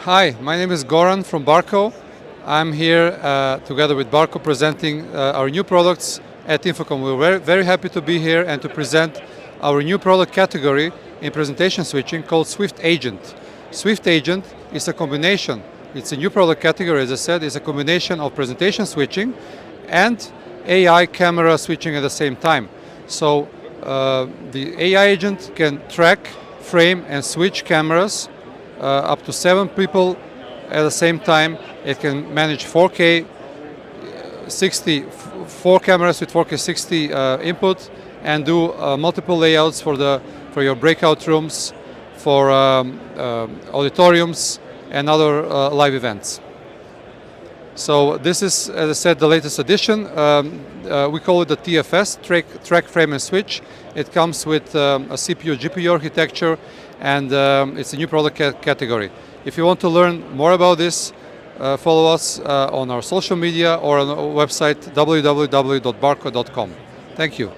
Hi, my name is Goran from Barco. I'm here together with Barco presenting our new products at InfoComm. We're very happy to be here and to present our new product category in presentation switching called SwiftAgent. SwiftAgent is a combination. It's a new product category, as I said. It's a combination of presentation switching and AI camera switching at the same time. So the AI agent can track, frame, and switch cameras up to 7 people at the same time. It can manage 4K 4 cameras with 4K 60 input and do multiple layouts for your breakout rooms, for auditoriums and other live events. So this is, as I said, the latest edition. We call it the TFS, Track, Frame and Switch. It comes with a CPU, GPU architecture, and it's a new product category. If you want to learn more about this, follow us on our social media or on our website www.barco.com. Thank you.